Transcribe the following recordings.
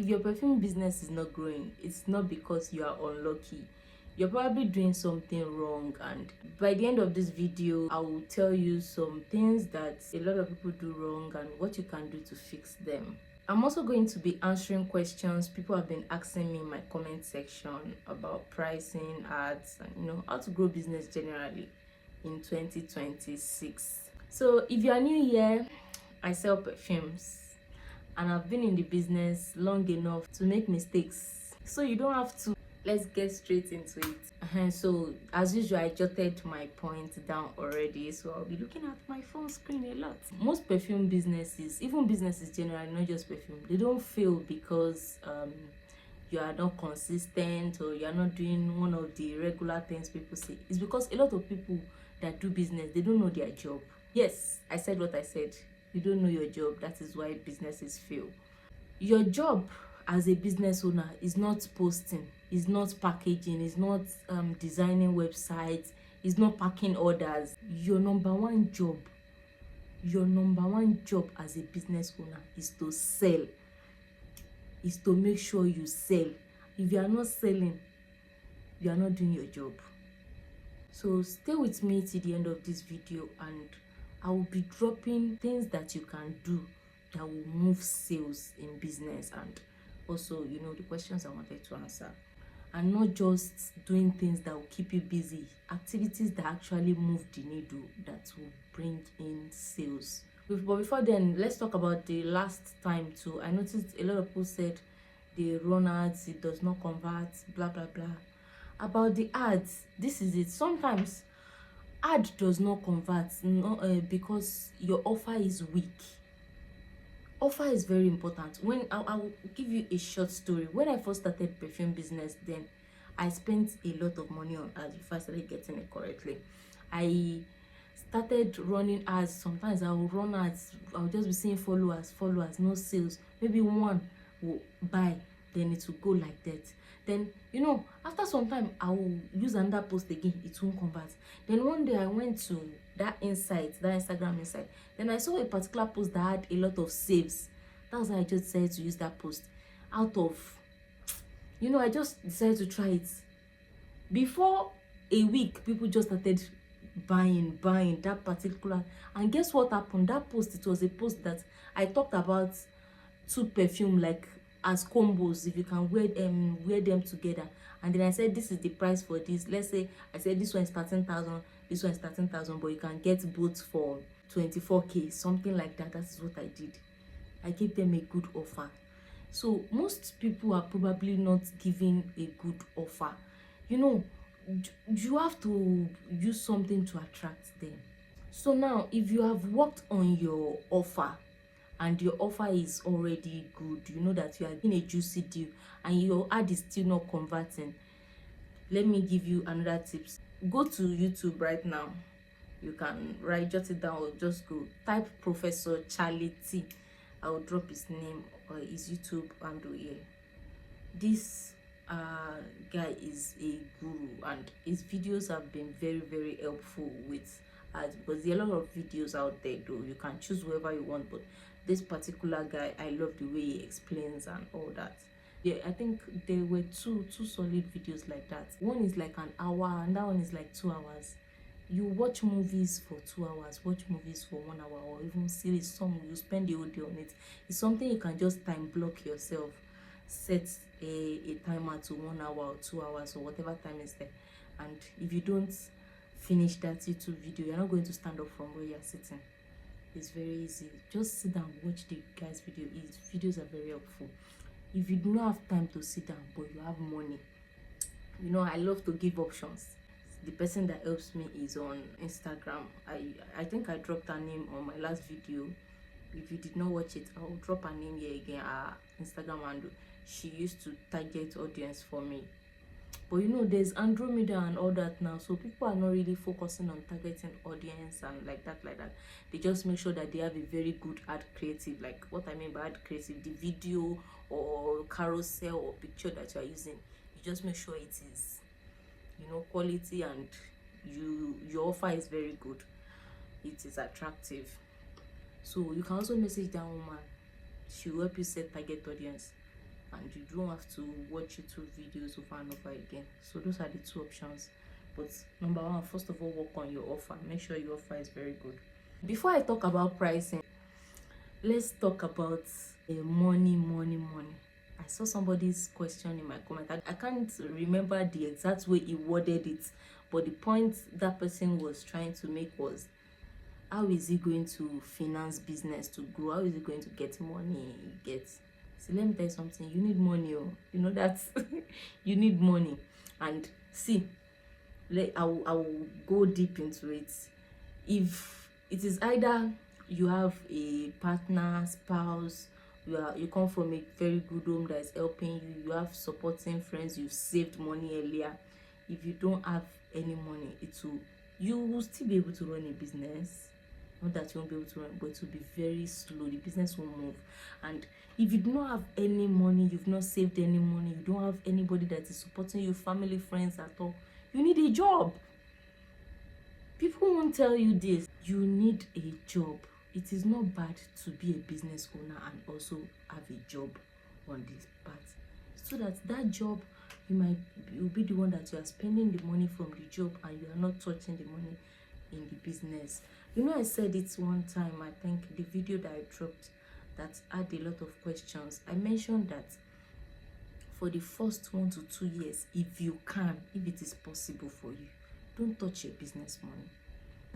if your perfume business is not growing, it's not because you are unlucky. You're probably doing something wrong, and by the end of this video I will tell you some things that a lot of people do wrong and what you can do to fix them. I'm also going to be answering questions people have been asking me in my comment section about pricing, ads, and how to grow business generally in 2026. So if you are new here, I sell perfumes and I've been in the business long enough to make mistakes, so you don't have to. Let's get straight into it. So as usual, I jotted my points down already, so I'll be looking at my phone screen a lot. Most perfume businesses, even businesses generally, not just perfume, they don't fail because you are not consistent or you are not doing one of the regular things people say. It's because a lot of people that do business, they don't know their job. Yes, I said what I said. You don't know your job. That is why businesses fail. Your job as a business owner is not posting, is not packaging, is not designing websites, is not packing orders. Your number one job as a business owner is to sell, is to make sure you sell. If you are not selling, you are not doing your job. So stay with me till the end of this video, and I will be dropping things that you can do that will move sales in business, and also the questions I wanted to answer, and not just doing things that will keep you busy, activities that actually move the needle, that will bring in sales. But before then, let's talk about the last time too. I noticed a lot of people said they run ads, it does not convert, blah blah blah. About the ads, this is it. Sometimes ad does not convert because your offer is weak. Offer is very important. When I will give you a short story. When I first started perfume business, then I spent a lot of money on ads if I started getting it correctly. I started running ads. Sometimes I will run ads, I'll just be seeing followers, no sales. Maybe one will buy, then it will go like that. Then after some time I will use another post again, it won't convert. Then one day I went to that Instagram insight, then I saw a particular post that had a lot of saves. That's why I just decided to use that post. Out of I just decided to try it. Before a week, people just started buying that particular, and guess what happened? That post, it was a post that I talked about two perfume like as combos, if you can wear them together, and then I said this is the price for this. Let's say I said this one is 13,000, this one is 13,000, but you can get both for 24k, something like that. That is what I did. I gave them a good offer. So most people are probably not giving a good offer. You have to use something to attract them. So now, if you have worked on your offer and your offer is already good, you know that you are in a juicy deal and your ad is still not converting, let me give you another tips. Go to YouTube right now. You can jot it down, or just go type Professor Charlie T. I will drop his name or his YouTube handle here. This guy is a guru, and his videos have been very helpful with ads, because there are a lot of videos out there though. You can choose whoever you want, but this particular guy, I love the way he explains and all that. Yeah, I think there were two solid videos like that. One is like an hour and that one is like 2 hours. You watch movies for 2 hours, watch movies for 1 hour, or even series. Some you spend the whole day on it. It's something you can just time block yourself. Set a timer to 1 hour or 2 hours or whatever time is there. And if you don't finish that YouTube video, you're not going to stand up from where you're sitting. It's very easy. Just sit down, watch the guy's video. His videos are very helpful. If you do not have time to sit down but you have money, I love to give options. The person that helps me is on Instagram. I think I dropped her name on my last video. If you did not watch it, I'll drop her name here again. Her Instagram handle. She used to target audience for me, but there's Andromeda and all that now, so people are not really focusing on targeting audience and like that. They just make sure that they have a very good ad creative. Like what I mean by ad creative, the video or carousel or picture that you are using, you just make sure it is quality, and your offer is very good, it is attractive. So you can also message that woman. She will help you set target audience. and you don't have to watch YouTube videos over and over again. So those are the two options. But number one, first of all, work on your offer. Make sure your offer is very good. Before I talk about pricing, let's talk about money. I saw somebody's question in my comment. I can't remember the exact way he worded it, but the point that person was trying to make was, how is he going to finance business to grow? How is he going to get money? So let me tell you something. You need money. Oh. You know that you need money. And see, I will go deep into it. If it is either you have a partner, spouse, you come from a very good home that is helping you, you have supporting friends, you've saved money earlier. If you don't have any money, you will still be able to run a business. Not that you won't be able to run, but it will be very slow. The business will move. And if you do not have any money, you've not saved any money, you don't have anybody that is supporting you, family, friends at all, you need a job. People won't tell you this. You need a job. It is not bad to be a business owner and also have a job on this part, so that job, you'll be the one that you are spending the money from the job and you are not touching the money in the business. You know, I said it one time, I think the video that I dropped that had a lot of questions. I mentioned that for the first 1 to 2 years, if it is possible for you, don't touch your business money.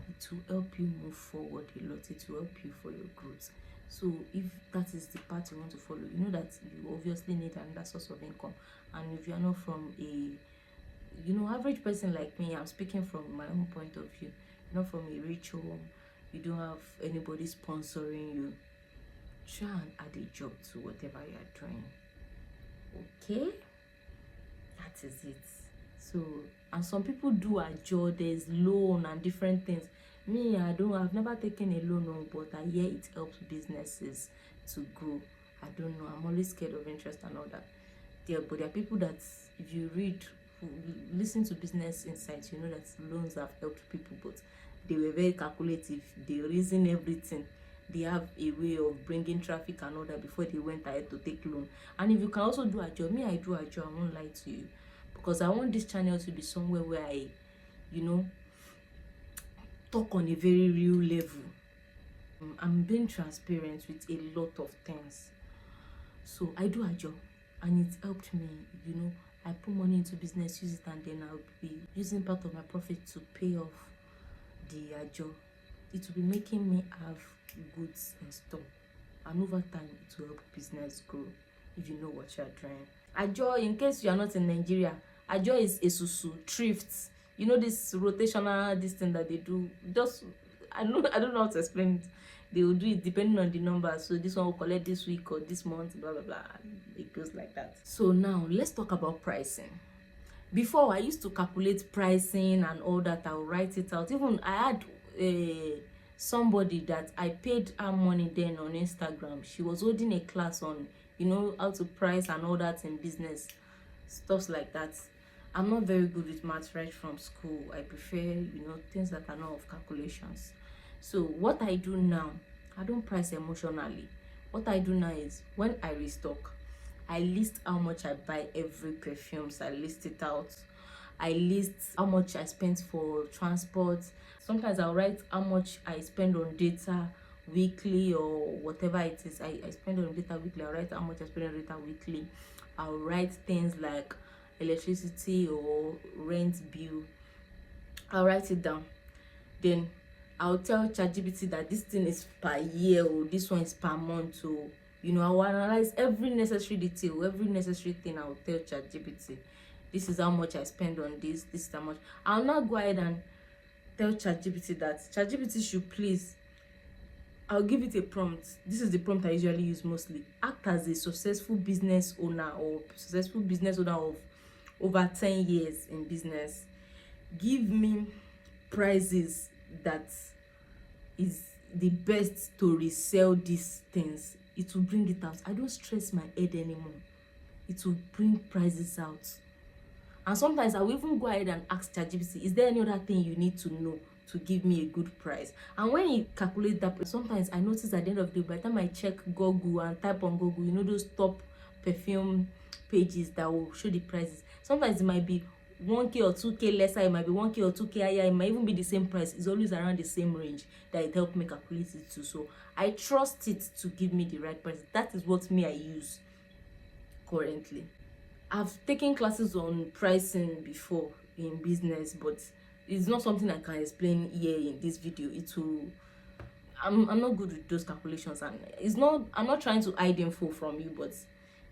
It will help you move forward a lot. It will help you for your growth. So if that is the path you want to follow, you know that you obviously need another source of income. And if you are not from a average person like me, I'm speaking from my own point of view, you're not from a rich home, you don't have anybody sponsoring you, try and add a job to whatever you are doing. Okay, that is it. So, and some people do a job, there's loan and different things. Me, I've never taken a loan, but I hear it helps businesses to grow. I don't know, I'm always scared of interest and all that. But there are people that, if you listen to Business Insights, you know that loans have helped people, but they were very calculative. They reason everything. They have a way of bringing traffic and all that before they went ahead to take loan. And if you can also do a job, I do a job, I won't lie to you, because I want this channel to be somewhere where I, talk on a very real level. I'm being transparent with a lot of things. So I do a job and it helped me, I put money into business, use it, and then I'll be using part of my profit to pay off the job. It will be making me have goods in store, and over time it will help business grow if you know what you're doing. Ajo, in case you are not in Nigeria, ajo is esusu, thrift. You know this rotational, this thing that they do. I don't know how to explain it. They will do it depending on the number. So this one will collect this week or this month, blah blah blah. It goes like that. So now let's talk about pricing. Before, I used to calculate pricing and all that. I would write it out. Even I had somebody that I paid her money then on Instagram. She was holding a class on how to price and all that in business, stuff like that. I'm not very good with maths right from school. I prefer things that are not of calculations. So what I do now, I don't price emotionally. What I do now is, when I restock, I list how much I buy every perfumes. I list it out. I list how much I spent for transport. Sometimes I'll write how much I spend on data weekly or whatever it is. I spend on data weekly. I'll write how much I spend on data weekly. I'll write things like electricity or rent bill. I'll write it down. Then I'll tell ChatGPT that this thing is per year or this one is per month. So I'll analyze every necessary detail, every necessary thing. I'll tell ChatGPT, this is how much I spend on this is how much. I'll not go ahead and tell ChatGPT that ChatGPT should please, I'll give it a prompt. This is the prompt I usually use mostly. Act as a successful business owner or successful business owner of over 10 years in business. Give me prices that is the best to resell these things. It will bring it out. I don't stress my head anymore. It will bring prices out. And sometimes I will even go ahead and ask ChatGPT, is there any other thing you need to know to give me a good price? And when he calculates that, sometimes I notice at the end of the day, by the time I check Google and type on Google, those top perfume pages that will show the prices. Sometimes it might be 1k or 2k lesser, it might be 1k or 2k higher, it might even be the same price. It's always around the same range that it helped me calculate it too. So I trust it to give me the right price. That is what me I use currently. I've taken classes on pricing before in business, but it's not something I can explain here in this video. It will I'm not good with those calculations, and I'm not trying to hide info from you, but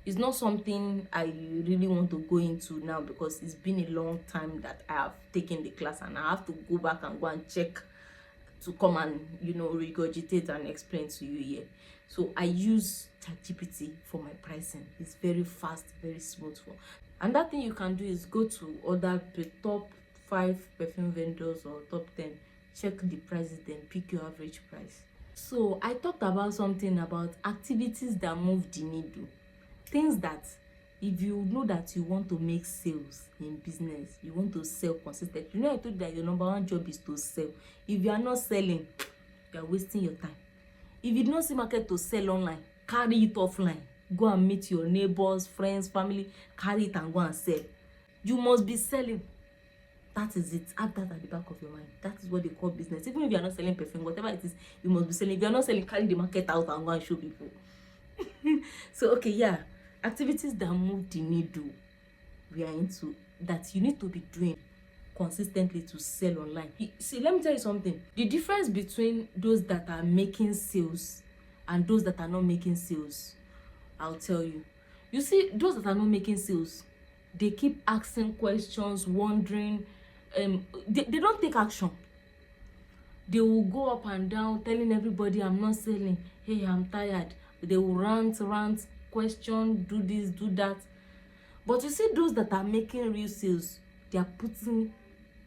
it's not something I really want to go into now, because it's been a long time that I have taken the class and I have to go back and go and check to come and regurgitate and explain to you here. So I use ChatGPT for my pricing. It's very fast, very smooth. Another thing you can do is go to other top 5 perfume vendors or top 10, check the prices, then pick your average price. So I talked about something about activities that move the needle, things that if you know that you want to make sales in business, you want to sell consistently. I told you that your number one job is to sell. If you are not selling, you are wasting your time. If you don't see market to sell online, carry it offline. Go and meet your neighbors, friends, family, carry it and go and sell. You must be selling. That is it. Have that at the back of your mind. That is what they call business. Even if you are not selling perfume, whatever it is, you must be selling. If you are not selling, carry the market out and go and show people. So okay, yeah, activities that move the needle we are into, that you need to be doing consistently to sell online. See, let me tell you something. The difference between those that are making sales and those that are not making sales, I'll tell you. You see, those that are not making sales, they keep asking questions, wondering. They don't take action. They will go up and down telling everybody, I'm not selling, hey, I'm tired. They will rant, question, do this, do that. But you see, those that are making real sales, they are putting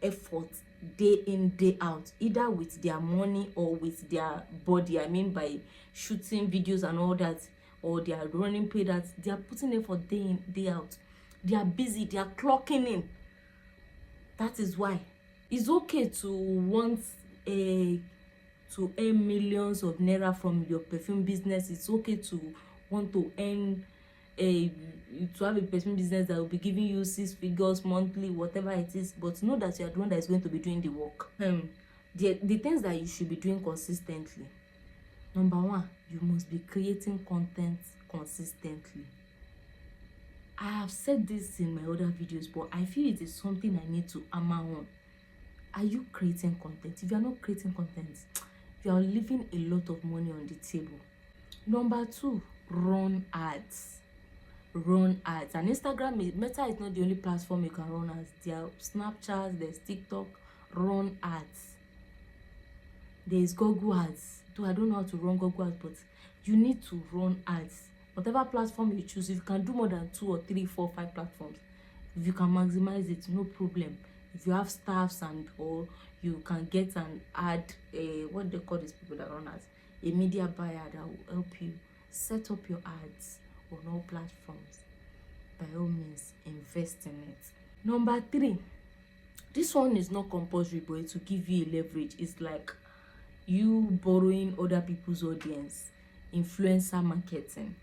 effort day in, day out, either with their money or with their body. I mean, by shooting videos and all that, or they are running pay that. They are putting effort day in, day out. They are busy, they are clocking in. That is why it's okay to want to earn millions of naira from your perfume business. It's okay to want to earn to have a perfume business that will be giving you 6 figures monthly, whatever it is. But know that you are the one that is going to be doing the work. The things that you should be doing consistently. Number 1, you must be creating content consistently. I have said this in my other videos, but I feel it is something I need to hammer on. Are you creating content? If you are not creating content, you are leaving a lot of money on the table. Number 2, run ads. Run ads. And Instagram, Meta is not the only platform you can run ads. There are Snapchat, there's TikTok. Run ads. There's Google ads. Though I don't know how to run Google ads, but you need to run ads. Whatever platform you choose, if you can do more than 2 or 3, 4, 5 platforms, if you can maximize it, no problem. If you have staffs or you can get an ad, what they call these people that run ads, a media buyer that will help you set up your ads on all platforms. By all means, invest in it. Number 3, this one is not compulsory, but it will give you a leverage. It's like you borrowing other people's audience. Influencer marketing.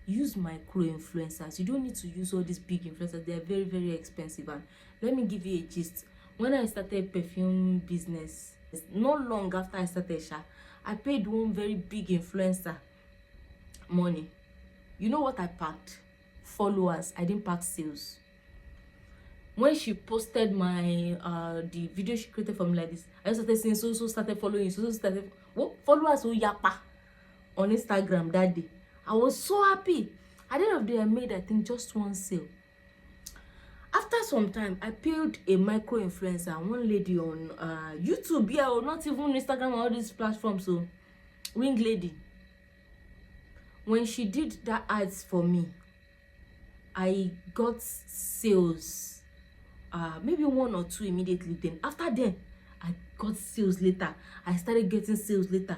Use micro influencers. You don't need to use all these big influencers. They are very, very expensive. And let me give you a gist. When I started perfume business, not long after I started, I paid one very big influencer money. You know what I packed? Followers. I didn't pack sales. When she posted my the video she created for me like this, I started saying so started following, so started followers who yapa on Instagram that day. I was so happy. At the end of the day, I made, I think, just 1 sale. After some time, I paid a micro influencer, one lady on YouTube, yeah, or not even Instagram or all these platforms. So, Wing Lady. When she did that ads for me, I got sales. Maybe 1 or 2 immediately. Then after then, I got sales later. I started getting sales later.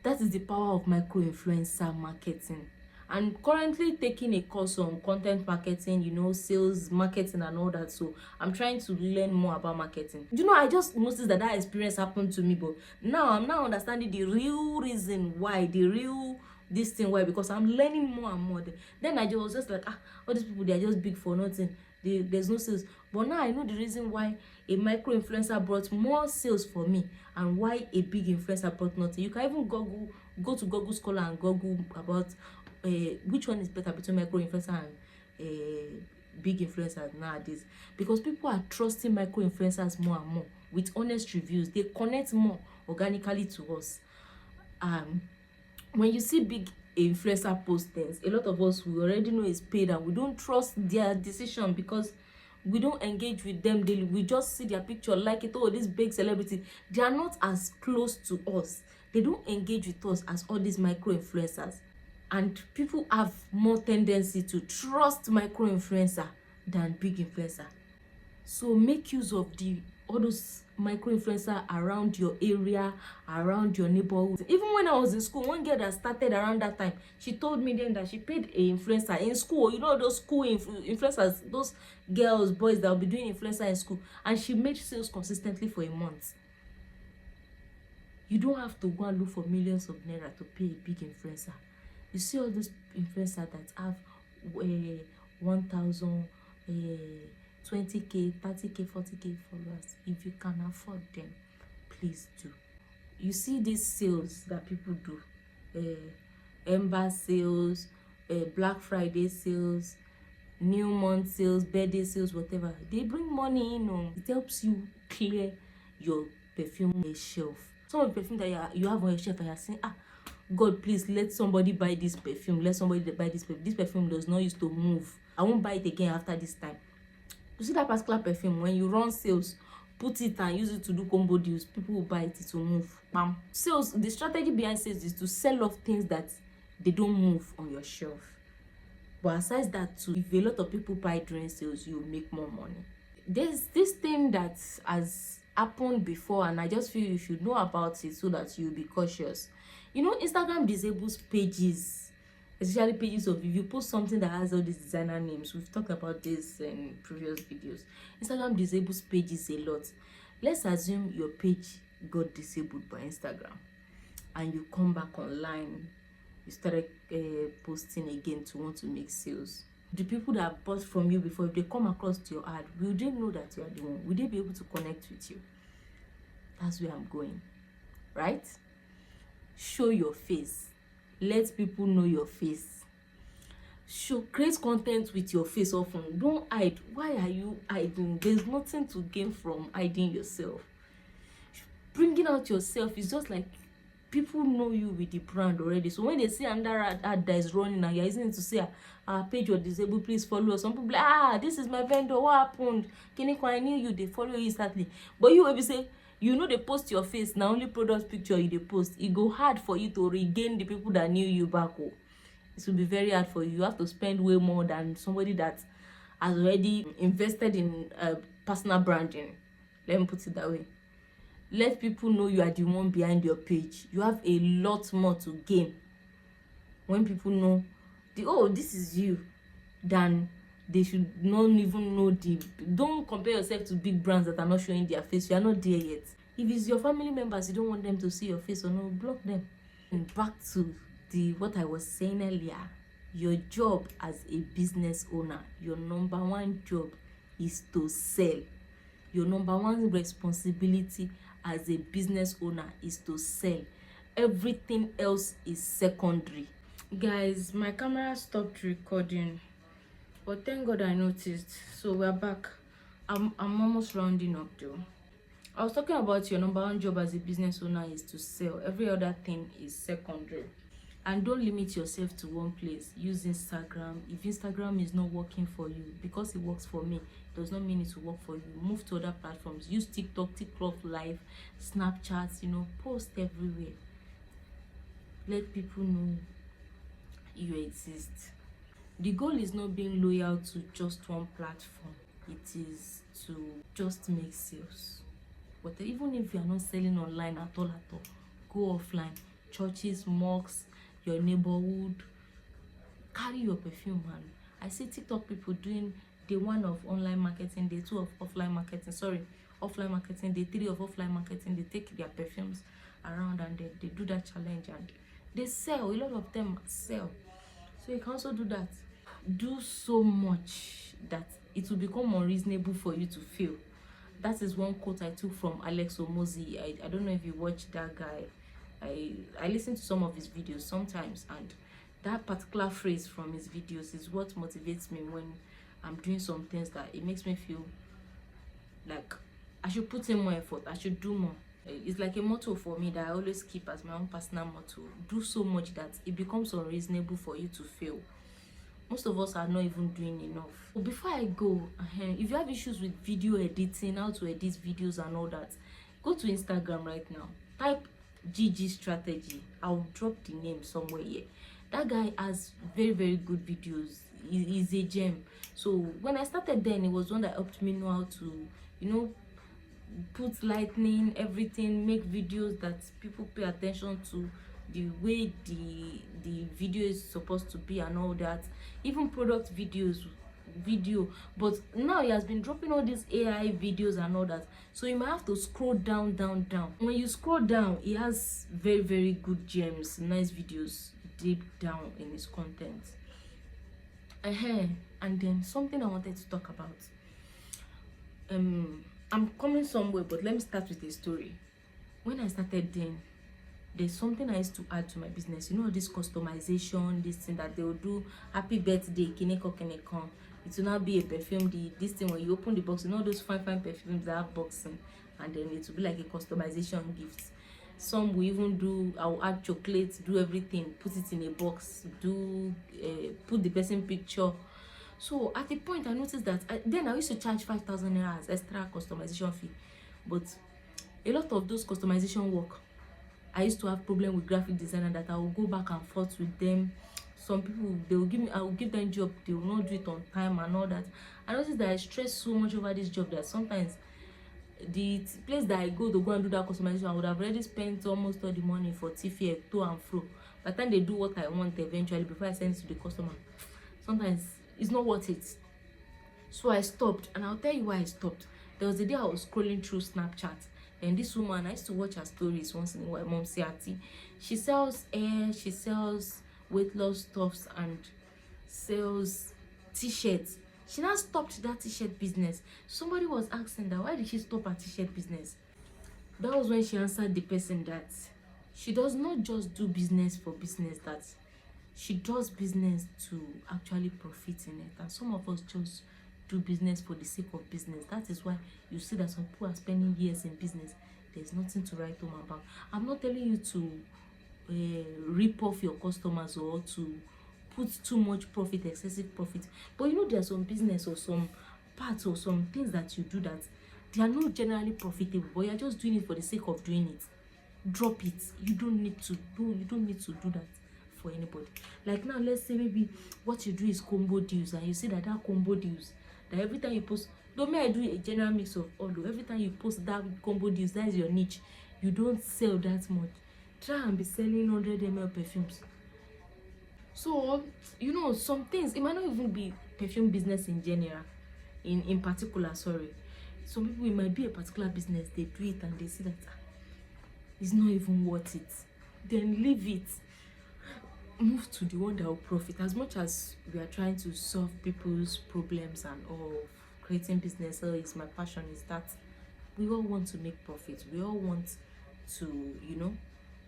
That is the power of micro influencer marketing. I'm currently taking a course on content marketing, sales marketing and all that. So I'm trying to learn more about marketing. I just noticed that experience happened to me, but now I'm now understanding the real reason why, the real this thing. Why? Because I'm learning more and more. Then I was just like, all these people, they are just big for nothing. There's no sales. But now I know the reason why a micro influencer brought more sales for me and why a big influencer brought nothing. You can even go to Google Scholar and Google about which one is better between micro influencer and big influencers nowadays, because people are trusting micro influencers more and more with honest reviews. They connect more organically to us. When you see big influencer post things, a lot of us, we already know it's paid and we don't trust their decision because we don't engage with them daily. We just see their picture, like it. Oh, this big celebrity. They are not as close to us. They don't engage with us as all these micro influencers. And people have more tendency to trust micro influencer than big influencer. So make use of all those micro influencer around your area, around your neighborhood. Even when I was in school, one girl that started around that time, she told me then that she paid a influencer in school. You know, those school influencers, those girls, boys that will be doing influencer in school, and she made sales consistently for a month. You don't have to go and look for millions of naira to pay a big influencer. You see all those influencers that have 1,000, 20k, 30k, 40k followers. If you can afford them, please do. You see these sales that people do, Ember sales, Black Friday sales, New Month sales, birthday sales, whatever. They bring money in. It helps you clear your perfume shelf. Some of the perfume that you have on your shelf and you're saying, God, please let somebody buy this perfume. Let somebody buy this perfume. This perfume does not used to move. I won't buy it again after this time. You see that particular perfume, when you run sales, put it and use it to do combo deals, people will buy it, it will move. Bam. Sales, the strategy behind sales is to sell off things that they don't move on your shelf. But aside that too, if a lot of people buy during sales, you will make more money. There's this thing that has happened before, and I just feel you should know about it so that you'll be cautious. You know, Instagram disables pages, especially pages of, if you post something that has all these designer names. We've talked about this in previous videos. Instagram disables pages a lot. Let's assume your page got disabled by Instagram and you come back online, you started posting again to want to make sales. The people that bought from you before, if they come across to your ad, will they know that you are the one? Will they be able to connect with you? That's where I'm going, right? Show your face. Let people know your face. Create content with your face often. Don't hide. Why are you hiding? There's nothing to gain from hiding yourself. Bringing out yourself is just like people know you with the brand already. So when they see another ad that is running and you're using it to say, our page was disabled, please follow us. Some people like, this is my vendor, what happened? I knew you, they follow you instantly. But you will be say, you know, they post your face, now only product picture you they post. It go hard for you to regain the people that knew you back home. It will be very hard for you. You have to spend way more than somebody that has already invested in personal branding. Let me put it that way. Let people know you are the one behind your page. You have a lot more to gain when people know this is you, than they should not even know don't compare yourself to big brands that are not showing their face. You are not there yet. If it's your family members, you don't want them to see your face or no, block them. And back to what I was saying earlier, your job as a business owner, your number one job is to sell. Your number one responsibility as a business owner is to sell. Everything else is secondary. Guys, my camera stopped recording, but thank God I noticed. So we're back. I'm almost rounding up though. I was talking about your number one job as a business owner is to sell. Every other thing is secondary. And don't limit yourself to one place. Use Instagram. If Instagram is not working for you, because it works for me, it does not mean it will work for you. Move to other platforms. Use TikTok Live, Snapchat, post everywhere. Let people know you exist. The goal is not being loyal to just one platform. It is to just make sales. But even if you are not selling online at all, go offline. Churches, mosques, your neighborhood, carry your perfume. And I see TikTok people doing day 1 of online marketing, day 2 of offline marketing, offline marketing, day 3 of offline marketing. They take their perfumes around and they do that challenge, and They sell, a lot of them sell. So you can also do that. Do so much that it will become unreasonable for you to fail. That is one quote I took from Alex Omozi. I don't know if you watch that guy. I listen to some of his videos sometimes, and that particular phrase from his videos is what motivates me when I'm doing some things that it makes me feel like I should put in more effort, I should do more. It's like a motto for me that I always keep as my own personal motto. Do so much that it becomes unreasonable for you to fail. Most of us are not even doing enough. But before I go, if you have issues with video editing, how to edit videos and all that, go to Instagram right now, type GG strategy. I'll drop the name somewhere here. That guy has very good videos. He's a gem. So when I started, then it was one that helped me know how to, you know, put lightning, everything, make videos that people pay attention to, the way the video is supposed to be and all that. Even product video. But now he has been dropping all these AI videos and all that, so you might have to scroll down. When you scroll down, he has very good gems, nice videos deep down in his content. And then something I wanted to talk about, I'm coming somewhere, but let me start with a story. When I started, then there's something I used to add to my business. You know, this customization, this thing that they will do, happy birthday, kineko. It will not be a perfume. This thing, when you open the box, you know those fine perfumes that have boxing, and then it will be like a customization gift. Some will even do, I'll add chocolates, do everything, put it in a box, do put the person picture. So at the point I noticed that then I used to charge 5,000 naira as extra customization fee. But a lot of those customization work, I used to have problem with graphic designer that I will go back and forth with them. Some people, they will give me, I will give them job, they will not do it on time and all that. I noticed that I stress so much over this job that sometimes the place that I go to go and do that customization, I would have already spent almost all the money for TFA to and fro. By the time they do what I want eventually, before I send it to the customer, sometimes it's not worth it. So I stopped, and I'll tell you why I stopped. There was a day I was scrolling through Snapchat, and this woman, I used to watch her stories once in a while, Mom Siati. She sells hair, she sells weight loss stuffs, and sells t-shirts. She now stopped that t-shirt business. Somebody was asking that why did she stop her t-shirt business. That was when she answered the person that she does not just do business for business, that she does business to actually profit in it. And some of us just do business for the sake of business. That is why you see that some people are spending years in business. There's nothing to write home about. I'm not telling you to rip off your customers or to put too much profit, excessive profit. But you know, there's some business or some parts or some things that you do that they are not generally profitable, but you're just doing it for the sake of doing it. Drop it. You don't need to do that for anybody. Like now, let's say maybe what you do is combo deals, and you see that combo deals, that every time you post, don't may I do a general mix of all, every time you post that combo deals, that is your niche, you don't sell that much. Try and be selling 100 ml perfumes. So you know, some things, it might not even be perfume business in general, in particular, sorry. Some people, it might be a particular business, they do it and they see that it's not even worth it, then leave it. Move to the one that will profit. As much as we are trying to solve people's problems and all, creating business is my passion, is that we all want to make profit, we all want to, you know,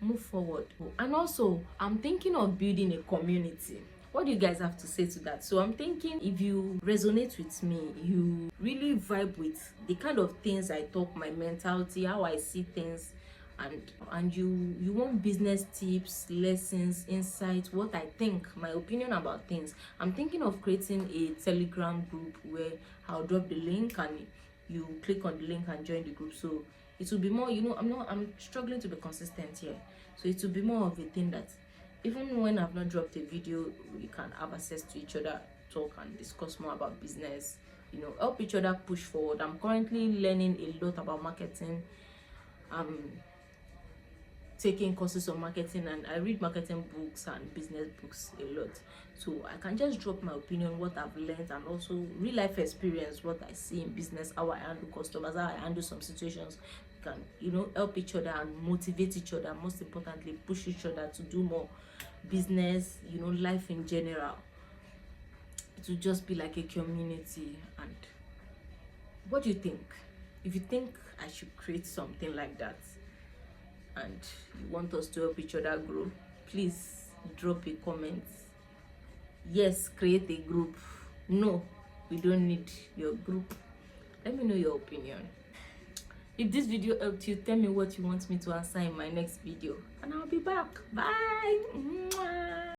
move forward. And also, I'm thinking of building a community. What do you guys have to say to that? So I'm thinking, if you resonate with me, you really vibe with the kind of things I talk, my mentality, how I see things, and you want business tips, lessons, insights, what I think, my opinion about things, I'm thinking of creating a Telegram group where I'll drop the link and you click on the link and join the group. So it will be more, you know, I'm struggling to be consistent here, so it will be more of a thing that even when I've not dropped a video, we can have access to each other, talk and discuss more about business, you know, help each other push forward. I'm currently learning a lot about marketing. Taking courses on marketing, and I read marketing books and business books a lot, so I can just drop my opinion, what I've learned, and also real life experience, what I see in business, how I handle customers, how I handle some situations. can, help each other and motivate each other, most importantly push each other to do more business, life in general. It will just be like a community. And what do you think? If you think I should create something like that and you want us to help each other grow, please drop a comment. Yes, create a group. No, we don't need your group. Let me know your opinion. If this video helped you, tell me what you want me to answer in my next video and I'll be back. Bye. Mwah.